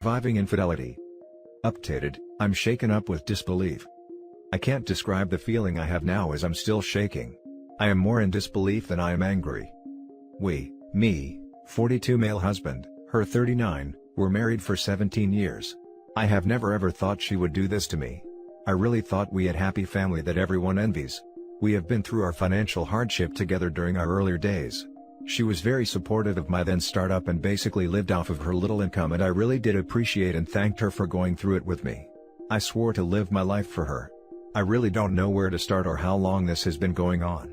Surviving infidelity. Updated, I'm shaken up with disbelief. I can't describe the feeling I have now as I'm still shaking. I am more in disbelief than I am angry. Me, 42 male husband, her 39, were married for 17 years. I have never ever thought she would do this to me. I really thought we had happy family that everyone envies. We have been through our financial hardship together during our earlier days. She was very supportive of my then startup and basically lived off of her little income, and I really did appreciate and thanked her for going through it with me. I swore to live my life for her. I really don't know where to start or how long this has been going on.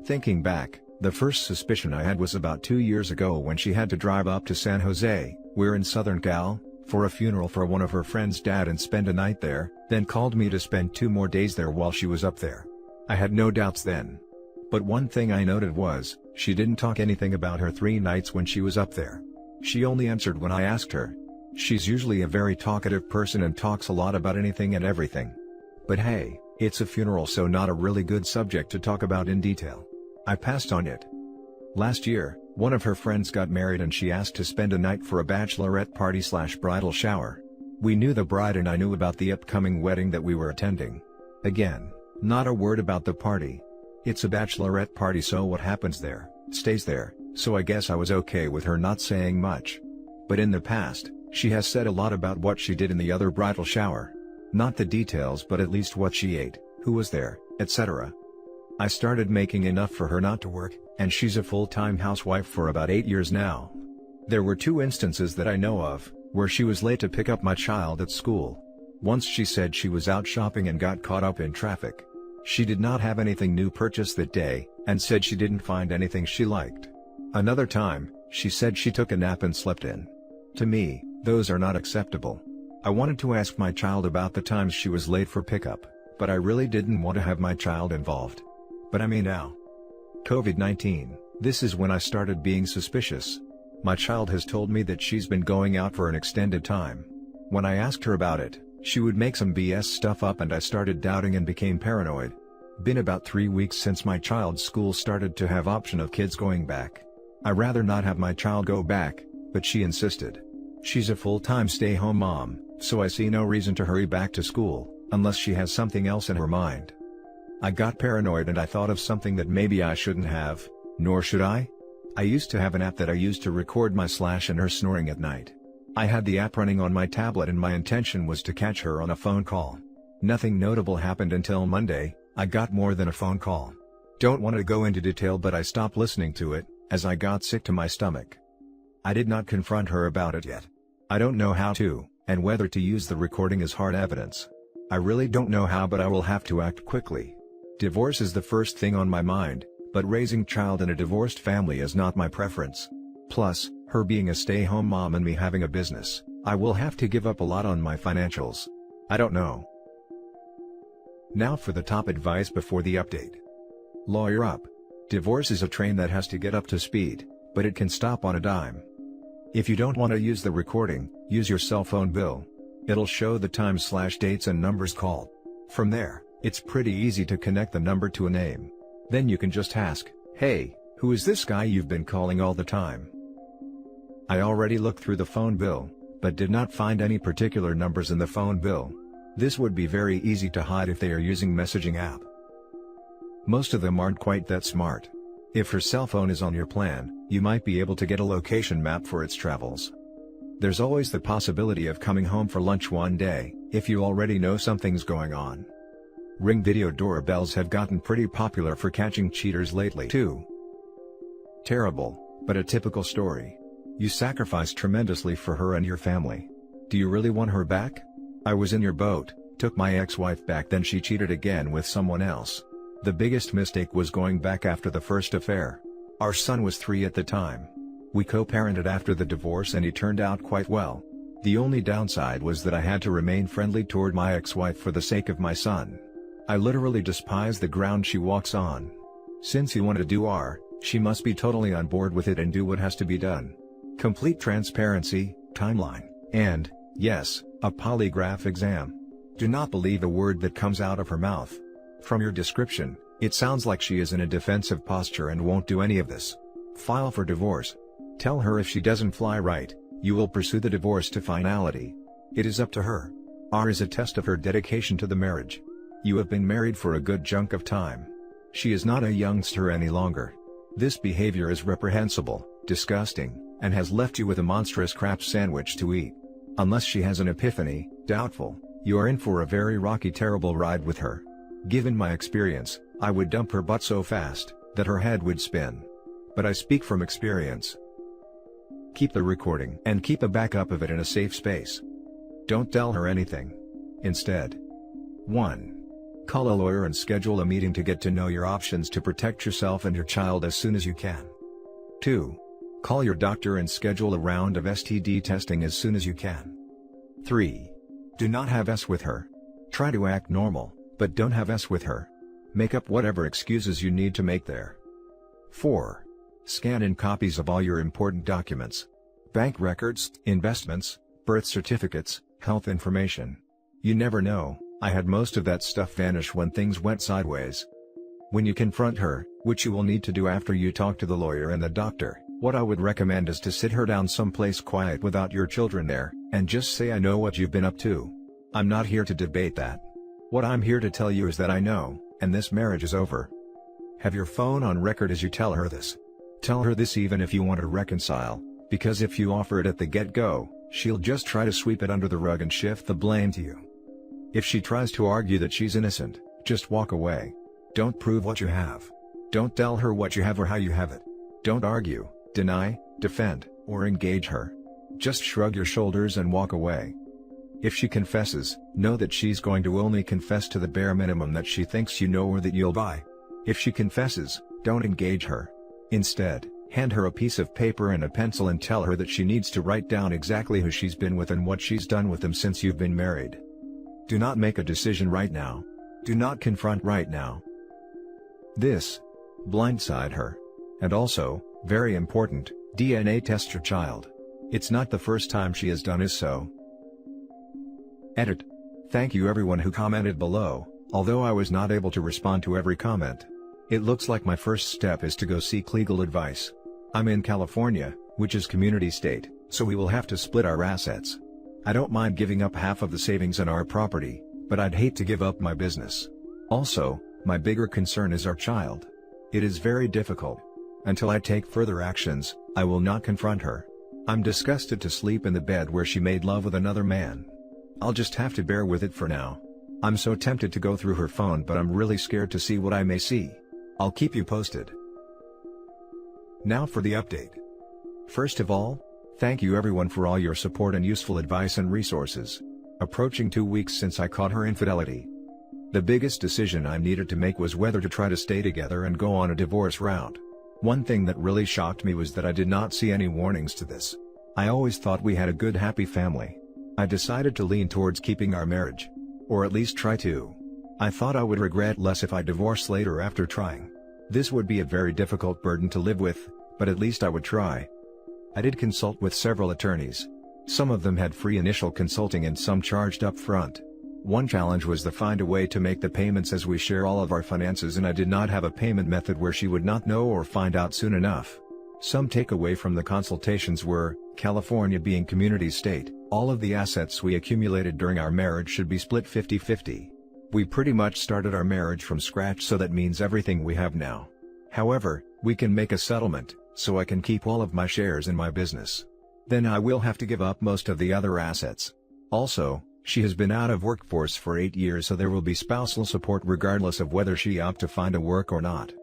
Thinking back, the first suspicion I had was about 2 years ago when she had to drive up to San Jose, we're in Southern Cal, for a funeral for one of her friend's dad and spend a night there, then called me to spend 2 more days there while she was up there. I had no doubts then. But one thing I noted was, she didn't talk anything about her 3 nights when she was up there. She only answered when I asked her. She's usually a very talkative person and talks a lot about anything and everything. But hey, it's a funeral, so not a really good subject to talk about in detail. I passed on it. Last year, one of her friends got married and she asked to spend a night for a bachelorette party / bridal shower. We knew the bride and I knew about the upcoming wedding that we were attending. Again, not a word about the party. It's a bachelorette party, so what happens there, stays there, so I guess I was okay with her not saying much. But in the past, she has said a lot about what she did in the other bridal shower. Not the details, but at least what she ate, who was there, etc. I started making enough for her not to work, and she's a full-time housewife for about 8 years now. There were 2 instances that I know of, where she was late to pick up my child at school. Once she said she was out shopping and got caught up in traffic. She did not have anything new purchased that day, and said she didn't find anything she liked. Another time, she said she took a nap and slept in. To me, those are not acceptable. I wanted to ask my child about the times she was late for pickup, but I really didn't want to have my child involved. But I mean now. COVID-19, this is when I started being suspicious. My child has told me that she's been going out for an extended time. When I asked her about it, she would make some BS stuff up and I started doubting and became paranoid. Been about 3 weeks since my child's school started to have option of kids going back. I'd rather not have my child go back, but she insisted. She's a full-time stay-home mom, so I see no reason to hurry back to school, unless she has something else in her mind. I got paranoid and I thought of something that maybe I shouldn't have, nor should I? I used to have an app that I used to record my / and her snoring at night. I had the app running on my tablet and my intention was to catch her on a phone call. Nothing notable happened until Monday. I got more than a phone call. Don't want to go into detail, but I stopped listening to it, as I got sick to my stomach. I did not confront her about it yet. I don't know how to, and whether to use the recording as hard evidence. I really don't know how, but I will have to act quickly. Divorce is the first thing on my mind, but raising child in a divorced family is not my preference. Plus, her being a stay-home mom and me having a business, I will have to give up a lot on my financials. I don't know. Now for the top advice before the update. Lawyer up. Divorce is a train that has to get up to speed, but it can stop on a dime. If you don't want to use the recording, use your cell phone bill. It'll show the time / dates and numbers called. From there, it's pretty easy to connect the number to a name. Then you can just ask, "Hey, who is this guy you've been calling all the time?" I already looked through the phone bill, but did not find any particular numbers in the phone bill. This would be very easy to hide if they are using messaging app. Most of them aren't quite that smart. If her cell phone is on your plan, you might be able to get a location map for its travels. There's always the possibility of coming home for lunch one day, if you already know something's going on. Ring video doorbells have gotten pretty popular for catching cheaters lately too. Terrible, but a typical story. You sacrificed tremendously for her and your family. Do you really want her back? I was in your boat, took my ex-wife back, then she cheated again with someone else. The biggest mistake was going back after the first affair. Our son was 3 at the time. We co-parented after the divorce and he turned out quite well. The only downside was that I had to remain friendly toward my ex-wife for the sake of my son. I literally despise the ground she walks on. Since you want to do R, she must be totally on board with it and do what has to be done. Complete transparency, timeline, and, yes, a polygraph exam. Do not believe a word that comes out of her mouth. From your description, it sounds like she is in a defensive posture and won't do any of this. File for divorce. Tell her if she doesn't fly right, You will pursue the divorce to finality. It is up to her. R is a test of her dedication to the marriage. You have been married for a good chunk of time. She is not a youngster any longer. This behavior is reprehensible, disgusting, and has left you with a monstrous crap sandwich to eat. Unless she has an epiphany, doubtful, you are in for a very rocky, terrible ride with her. Given my experience, I would dump her butt so fast that her head would spin. But I speak from experience. Keep the recording and keep a backup of it in a safe space. Don't tell her anything. Instead, 1. Call a lawyer and schedule a meeting to get to know your options to protect yourself and your child as soon as you can. 2. Call your doctor and schedule a round of STD testing as soon as you can. 3. Do not have sex with her. Try to act normal, but don't have sex with her. Make up whatever excuses you need to make there. 4. Scan in copies of all your important documents. Bank records, investments, birth certificates, health information. You never know, I had most of that stuff vanish when things went sideways. When you confront her, which you will need to do after you talk to the lawyer and the doctor, what I would recommend is to sit her down someplace quiet without your children there, and just say, I know what you've been up to. I'm not here to debate that. What I'm here to tell you is that I know, and this marriage is over. Have your phone on record as you tell her this. Tell her this even if you want to reconcile, because if you offer it at the get-go, she'll just try to sweep it under the rug and shift the blame to you. If she tries to argue that she's innocent, just walk away. Don't prove what you have. Don't tell her what you have or how you have it. Don't argue, deny, defend, or engage her. Just shrug your shoulders and walk away. If she confesses, know that she's going to only confess to the bare minimum that she thinks you know or that you'll buy. If she confesses, don't engage her. Instead, hand her a piece of paper and a pencil and tell her that she needs to write down exactly who she's been with and what she's done with them since you've been married. Do not make a decision right now. Do not confront right now. This blindside her. And also, very important, DNA test your child. It's not the first time she has done so. Edit. Thank you everyone who commented below, although I was not able to respond to every comment. It looks like my first step is to go seek legal advice. I'm in California, which is community state, so we will have to split our assets. I don't mind giving up half of the savings on our property, but I'd hate to give up my business. Also, my bigger concern is our child. It is very difficult. Until I take further actions, I will not confront her. I'm disgusted to sleep in the bed where she made love with another man. I'll just have to bear with it for now. I'm so tempted to go through her phone, but I'm really scared to see what I may see. I'll keep you posted. Now for the update. First of all, thank you everyone for all your support and useful advice and resources. Approaching 2 weeks since I caught her infidelity. The biggest decision I needed to make was whether to try to stay together and go on a divorce route. One thing that really shocked me was that I did not see any warnings to this. I always thought we had a good happy family. I decided to lean towards keeping our marriage. Or at least try to. I thought I would regret less if I divorced later after trying. This would be a very difficult burden to live with, but at least I would try. I did consult with several attorneys. Some of them had free initial consulting and some charged up front. One challenge was to find a way to make the payments as we share all of our finances, and I did not have a payment method where she would not know or find out soon enough. Some takeaway from the consultations were, California being community state, all of the assets we accumulated during our marriage should be split 50-50. We pretty much started our marriage from scratch, so that means everything we have now. However, we can make a settlement, so I can keep all of my shares in my business. Then I will have to give up most of the other assets. Also, she has been out of workforce for 8 years, so there will be spousal support regardless of whether she opts to find a work or not.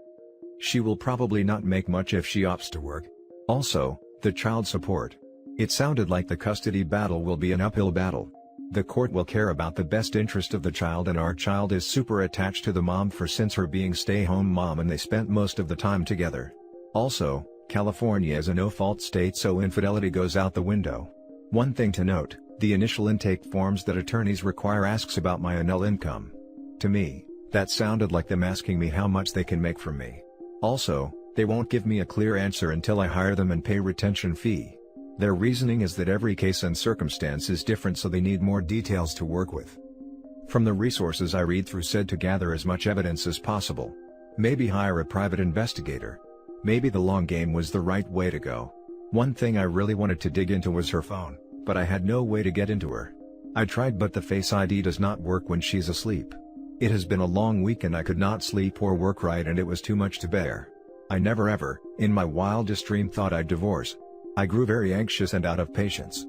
She will probably not make much if she opts to work. Also, the child support. It sounded like the custody battle will be an uphill battle. The court will care about the best interest of the child, and our child is super attached to the mom since her being stay-home mom and they spent most of the time together. Also, California is a no-fault state, so infidelity goes out the window. One thing to note, the initial intake forms that attorneys require asks about my annual income. To me, that sounded like them asking me how much they can make from me. Also, they won't give me a clear answer until I hire them and pay retention fee. Their reasoning is that every case and circumstance is different, so they need more details to work with. From the resources I read through said to gather as much evidence as possible. Maybe hire a private investigator. Maybe the long game was the right way to go. One thing I really wanted to dig into was her phone, but I had no way to get into her. I tried, but the Face ID does not work when she's asleep. It has been a long week and I could not sleep or work right, and it was too much to bear. I never ever, in my wildest dream, thought I'd divorce. I grew very anxious and out of patience.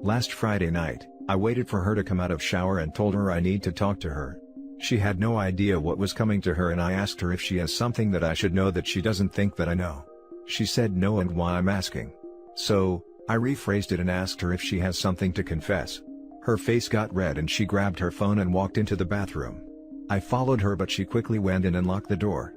Last Friday night, I waited for her to come out of shower and told her I need to talk to her. She had no idea what was coming to her, and I asked her if she has something that I should know that she doesn't think that I know. She said no, and why I'm asking. So, I rephrased it and asked her if she has something to confess. Her face got red and she grabbed her phone and walked into the bathroom. I followed her, but she quickly went in and locked the door.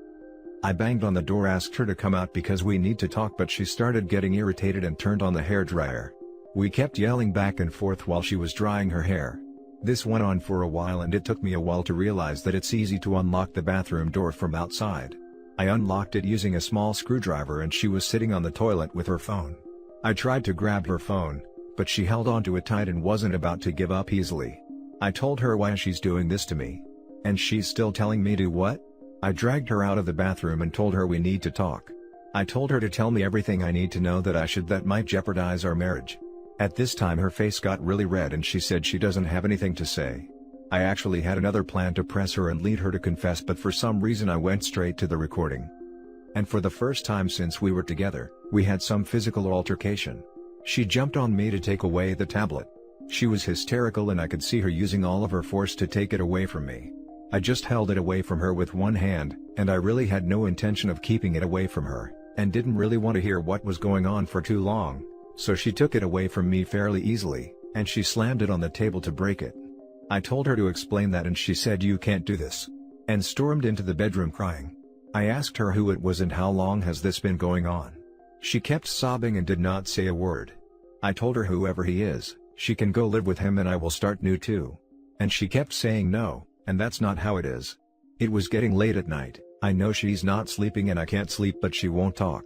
I banged on the door, asked her to come out because we need to talk, but she started getting irritated and turned on the hairdryer. We kept yelling back and forth while she was drying her hair. This went on for a while, and it took me a while to realize that it's easy to unlock the bathroom door from outside. I unlocked it using a small screwdriver, and she was sitting on the toilet with her phone. I tried to grab her phone, but she held onto it tight and wasn't about to give up easily. I told her why she's doing this to me. And she's still telling me to what? I dragged her out of the bathroom and told her we need to talk. I told her to tell me everything I need to know that might jeopardize our marriage. At this time her face got really red and she said she doesn't have anything to say. I actually had another plan to press her and lead her to confess, but for some reason I went straight to the recording. And for the first time since we were together, we had some physical altercation. She jumped on me to take away the tablet. She was hysterical and I could see her using all of her force to take it away from me. I just held it away from her with one hand, and I really had no intention of keeping it away from her, and didn't really want to hear what was going on for too long, so she took it away from me fairly easily, and she slammed it on the table to break it. I told her to explain that and she said you can't do this, and stormed into the bedroom crying. I asked her who it was and how long has this been going on. She kept sobbing and did not say a word. I told her whoever he is, she can go live with him and I will start new too. And she kept saying no. And that's not how it is. It was getting late at night, I know she's not sleeping and I can't sleep, but she won't talk.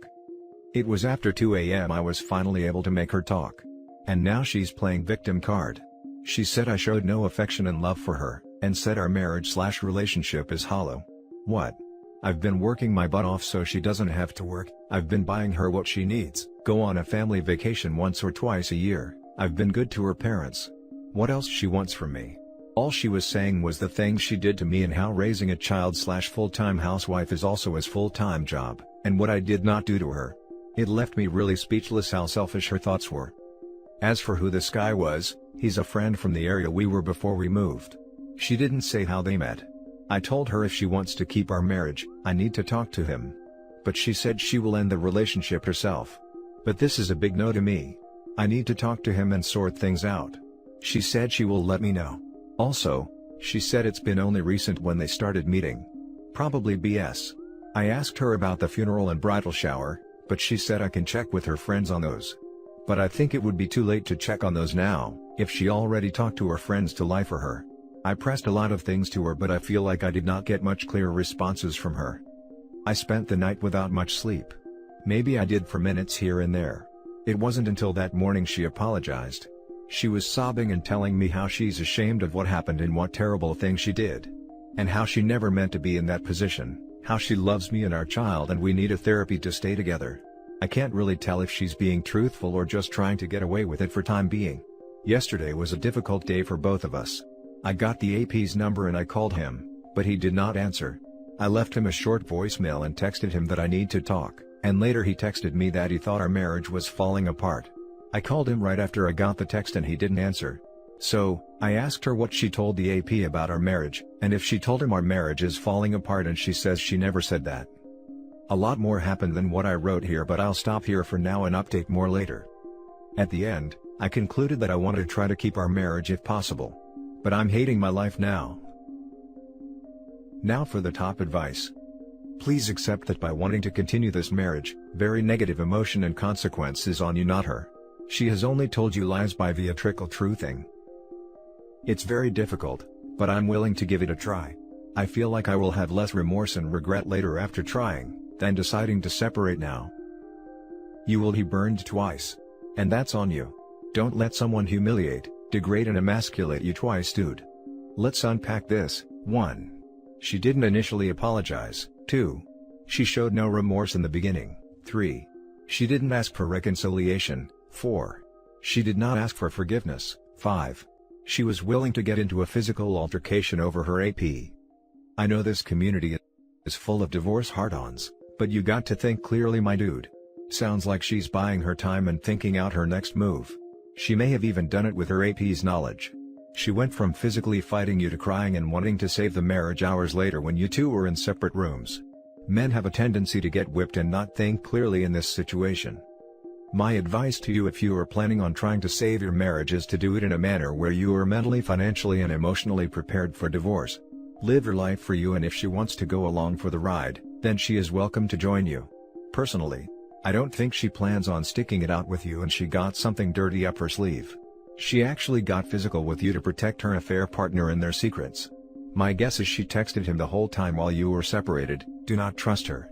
It was after 2 a.m. I was finally able to make her talk. And now she's playing victim card. She said I showed no affection and love for her, and said our marriage/relationship is hollow. What? I've been working my butt off so she doesn't have to work, I've been buying her what she needs, go on a family vacation once or twice a year, I've been good to her parents. What else she wants from me? All she was saying was the things she did to me and how raising a child/full-time housewife is also his full-time job, and what I did not do to her. It left me really speechless how selfish her thoughts were. As for who this guy was, he's a friend from the area we were before we moved. She didn't say how they met. I told her if she wants to keep our marriage, I need to talk to him. But she said she will end the relationship herself. But this is a big no to me. I need to talk to him and sort things out. She said she will let me know. Also, she said it's been only recent when they started meeting. Probably BS. I asked her about the funeral and bridal shower, but she said I can check with her friends on those. But I think it would be too late to check on those now, if she already talked to her friends to lie for her. I pressed a lot of things to her, but I feel like I did not get much clear responses from her. I spent the night without much sleep. Maybe I did for minutes here and there. It wasn't until that morning she apologized. She was sobbing and telling me how she's ashamed of what happened and what terrible thing she did. And how she never meant to be in that position, how she loves me and our child and we need a therapy to stay together. I can't really tell if she's being truthful or just trying to get away with it for time being. Yesterday was a difficult day for both of us. I got the AP's number and I called him, but he did not answer. I left him a short voicemail and texted him that I need to talk, and later he texted me that he thought our marriage was falling apart. I called him right after I got the text and he didn't answer. So, I asked her what she told the AP about our marriage, and if she told him our marriage is falling apart, and she says she never said that. A lot more happened than what I wrote here, but I'll stop here for now and update more later. At the end, I concluded that I want to try to keep our marriage if possible. But I'm hating my life now. Now for the top advice. Please accept that by wanting to continue this marriage, very negative emotion and consequence is on you, not her. She has only told you lies by via trickle truthing. It's very difficult, but I'm willing to give it a try. I feel like I will have less remorse and regret later after trying, than deciding to separate now. You will be burned twice. And that's on you. Don't let someone humiliate, degrade and emasculate you twice, dude. Let's unpack this. 1. She didn't initially apologize. 2. She showed no remorse in the beginning. 3. She didn't ask for reconciliation. 4. She did not ask for forgiveness. 5. She was willing to get into a physical altercation over her AP. I know this community is full of divorce hard-ons, but you got to think clearly, my dude. Sounds like she's buying her time and thinking out her next move. She may have even done it with her AP's knowledge. She went from physically fighting you to crying and wanting to save the marriage hours later when you two were in separate rooms. Men have a tendency to get whipped and not think clearly in this situation. My advice to you if you are planning on trying to save your marriage is to do it in a manner where you are mentally, financially and emotionally prepared for divorce. Live her life for you, and if she wants to go along for the ride, then she is welcome to join you. Personally, I don't think she plans on sticking it out with you and she got something dirty up her sleeve. She actually got physical with you to protect her affair partner and their secrets. My guess is she texted him the whole time while you were separated. Do not trust her.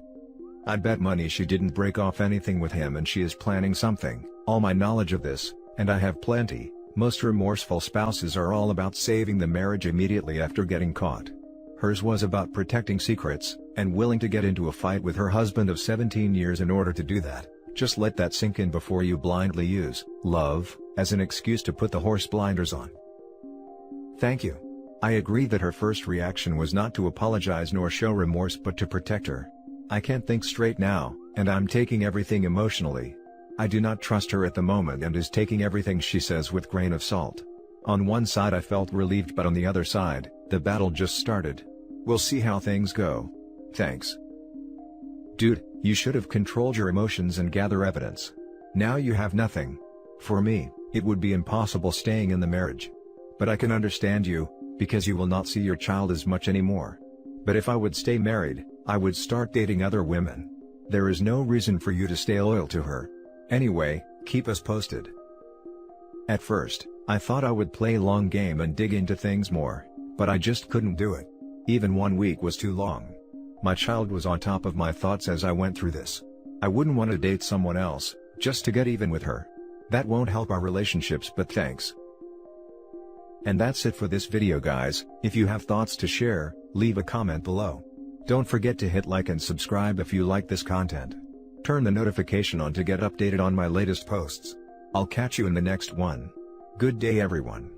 I'd bet money she didn't break off anything with him and she is planning something. All my knowledge of this, and I have plenty, most remorseful spouses are all about saving the marriage immediately after getting caught. Hers was about protecting secrets, and willing to get into a fight with her husband of 17 years in order to do that. Just let that sink in before you blindly use love as an excuse to put the horse blinders on. Thank you. I agree that her first reaction was not to apologize nor show remorse but to protect her. I can't think straight now, and I'm taking everything emotionally. I do not trust her at the moment and is taking everything she says with grain of salt. On one side I felt relieved, but on the other side, the battle just started. We'll see how things go. Thanks. Dude, you should have controlled your emotions and gather evidence. Now you have nothing. For me, it would be impossible staying in the marriage. But I can understand you, because you will not see your child as much anymore. But if I would stay married, I would start dating other women. There is no reason for you to stay loyal to her. Anyway, keep us posted. At first, I thought I would play long game and dig into things more, but I just couldn't do it. Even 1 week was too long. My child was on top of my thoughts as I went through this. I wouldn't want to date someone else, just to get even with her. That won't help our relationships, but thanks. And that's it for this video, guys. If you have thoughts to share, leave a comment below. Don't forget to hit like and subscribe if you like this content. Turn the notification on to get updated on my latest posts. I'll catch you in the next one. Good day, everyone.